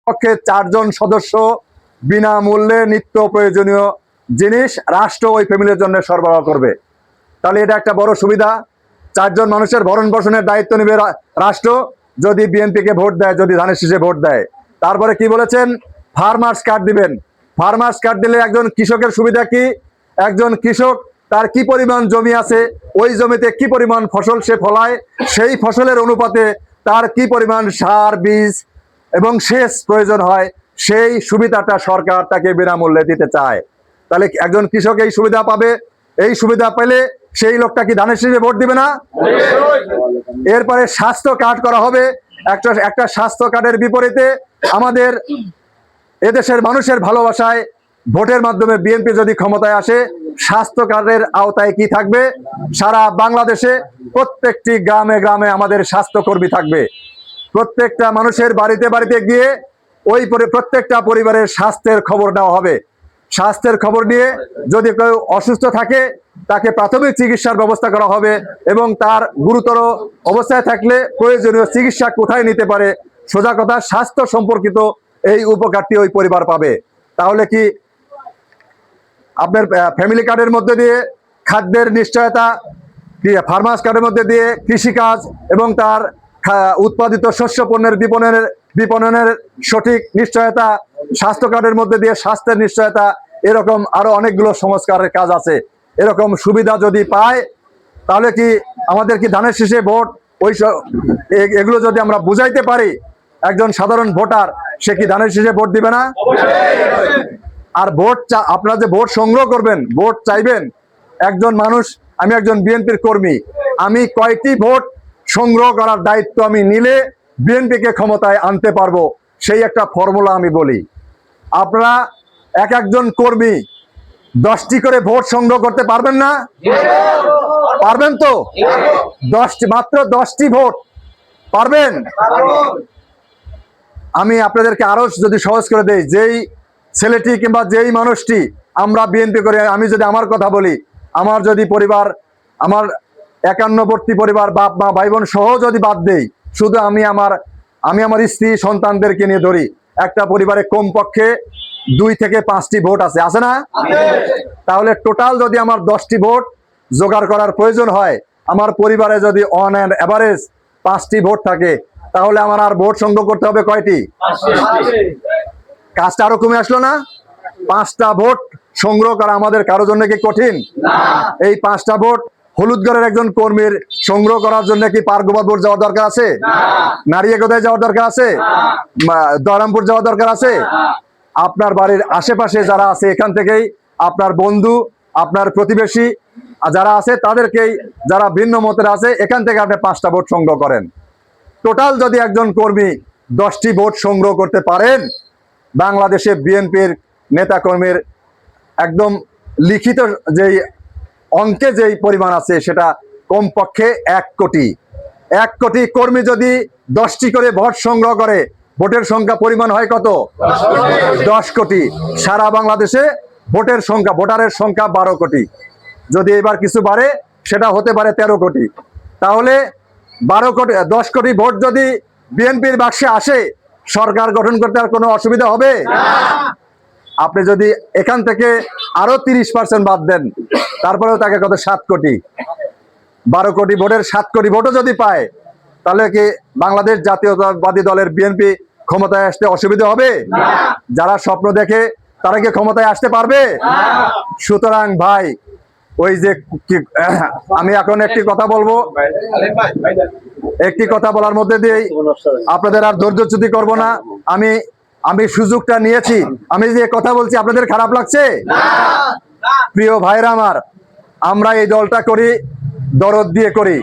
পক্ষে 4 জন সদস্য বিনামূল্যে নিত্য প্রয়োজনীয় জিনিস রাষ্ট্র ওই ফ্যামিলির জন্য সরবরাহ করবে। তাহলে এটা একটা বড় সুবিধা। 4 জন মানুষের ভরণ পোষণের দায়িত্ব নেবে রাষ্ট্র, যদি বিএনপিকে ভোট দেয়, যদি ধানের শীষে ভোট দেয়। তারপরে কি বলেছেন, ফার্মার্স কার্ড দিবেন। ফার্মার্স কার্ড দিলে একজন কৃষকের সুবিধা কি, একজন কৃষক তার কি পরিমাণ জমি আছে, ওই জমিতে কি পরিমাণ ফসল সে ফলায়, সেই ফসলের অনুপাতে তার কি পরিমাণ সার, বীজ এবং সেচ প্রয়োজন হয়, সেই সুবিধাটা সরকার তাকে বিনামূল্যে দিতে চায়। তাহলে একজন কৃষক এই সুবিধা পাবে। এই সুবিধা পেলে সেই লোকটা কি ধানের শীষে ভোট দিবে না? এরপরে স্বাস্থ্য কার্ড করা হবে। একটা স্বাস্থ্য কার্ডের বিপরীতে আমাদের এদেশের মানুষের ভালোবাসায় ভোটের মাধ্যমে বিএনপি যদি ক্ষমতায় আসে, স্বাস্থ্য কার্ডের আওতায় কি থাকবে, সারা বাংলাদেশে প্রত্যেকটি গ্রামে গ্রামে আমাদের স্বাস্থ্যকর্মী থাকবে। প্রত্যেকটা মানুষের বাড়িতে বাড়িতে গিয়ে ওই প্রত্যেকটা পরিবারের স্বাস্থ্যের খবর নেওয়া হবে। স্বাস্থ্যের খবর নিয়ে যদি কেউ অসুস্থ থাকে তাকে প্রাথমিক চিকিৎসার ব্যবস্থা করা হবে, এবং তার গুরুতর অবস্থায় থাকলে প্রয়োজনীয় চিকিৎসা কোথায় নিতে পারে, সোজা কথা স্বাস্থ্য সম্পর্কিত এই উপকারটি ওই পরিবার পাবে। তাহলে কি আপনার ফ্যামিলি কার্ডের মধ্যে দিয়ে খাদ্যের নিশ্চয়তা, ফার্মার্স কার্ডের মধ্যে দিয়ে কৃষিকাজ এবং তার উৎপাদিত শস্য পণ্যের বিপণনের সঠিক নিশ্চয়তা, স্বাস্থ্য কার্ডের মধ্যে দিয়ে স্বাস্থ্যের নিশ্চয়তা, এরকম আরো অনেকগুলো সংস্কারের কাজ আছে। এরকম সুবিধা যদি পায় তাহলে কি আমাদের কি ধানের শীষে ভোট, ওই এগুলো যদি আমরা বুঝাইতে পারি, একজন সাধারণ ভোটার সে কি ধানের শীষে ভোট দিবে না? আর ভোট আপনারা যে ভোট সংগ্রহ করবেন, ভোট চাইবেন, একজন মানুষ, আমি একজন বিএনপির কর্মী, আমি কয়টি ভোট সংগ্রহ করার দায়িত্ব আমি নিলে বিএনপিকে ক্ষমতায় আনতে পারবো, সেই একটা ফর্মুলা আমি বলি। আপনারা একজন কর্মী 10টি করে ভোট সংগ্রহ করতে পারবেন না? পারবেন তো? মাত্র 10টি ভোট পারবেন? আমি আপনাদেরকে আরো যদি সহজ করে দেই, যেই ছেলেটি কিংবা যেই মানুষটি আমরা বিএনপি করে, আমি যদি আমার কথা বলি, আমার যদি পরিবার, আমার 51বর্তী পরিবার, বাপ মা ভাই বোন সহ যদি বাদ দেই, শুধু আমি আমার স্ত্রী সন্তানদেরকে নিয়ে ধরি, একটা পরিবারে কমপক্ষে 2 থেকে 5টি ভোট আছে না? তাহলে টোটাল যদি আমার 10টি ভোট জোগাড় করার প্রয়োজন হয়, আমার পরিবারে যদি অন অ্যান্ড এভারেজ 5টি ভোট থাকে, তাহলে আমার আর ভোট সংগ্রহ করতে হবে কয়টি? কাজটা আরো কমে আসলো না? 5টা ভোট সংগ্রহ করা আমাদের কারো জন্য কি কঠিন? এই 5টা ভোট হলুদগড়ের একজন কর্মীর সংগ্রহ করার জন্য কি পার্কবাদপুর যাওয়ার দরকার আছে? নারিয়াগোদায় যাওয়ার দরকার আছে? দয়রামপুর যাওয়ার দরকার আছে? আপনার বাড়ির আশেপাশে যারা আছে, এখান থেকেই আপনার বন্ধু, আপনার প্রতিবেশী যারা আছে তাদেরকেই, যারা ভিন্ন মতের আছে, এখান থেকে আপনি 5টা ভোট সংগ্রহ করেন। টোটাল যদি একজন কর্মী 10টি ভোট সংগ্রহ করতে পারেন, বাংলাদেশে বিএনপির নেতা কর্মীর একদম লিখিত যেই অঙ্কে যেই পরিমাণ আছে, সেটা কমপক্ষে 1 কোটি। 1 কোটি কর্মী যদি 10টি করে ভোট সংগ্রহ করে, ভোটের সংখ্যা পরিমাণ হয় কত? 10 কোটি। সারা বাংলাদেশে ভোটারের সংখ্যা 12 কোটি। যদি এবার কিছু বাড়ে, সেটা হতে পারে 13 কোটি। তাহলে 10 কোটি ভোট যদি বিএনপির বাক্সে আসে, সরকার গঠন করতে আর কোনো অসুবিধা হবে? আপনি যদি এখান থেকে আরো 30% বাদ দেন, তারপরেও তাকে কত? 7 কোটি। 12 কোটি ভোটের 7 কোটি ভোটও যদি পায়, তাহলে কি বাংলাদেশ জাতীয়তাবাদী দলের বিএনপি ক্ষমতায় আসতে অসুবিধা হবে? যারা স্বপ্ন দেখে তারা কি ক্ষমতায় আসতে পারবে? সুতরাং ভাই, ওই যে আমি এখন একটি কথা বলবো, একটি কথা বলার মধ্যে দিয়ে আপনাদের আর ধৈর্যচ্যুতি করব না। আমি সুযোগটা নিয়েছি, আমি যে কথা বলছি আপনাদের খারাপ লাগছে? প্রিয় ভাইরা আমার, আমরা এই দলটা করি দরদ দিয়ে করি।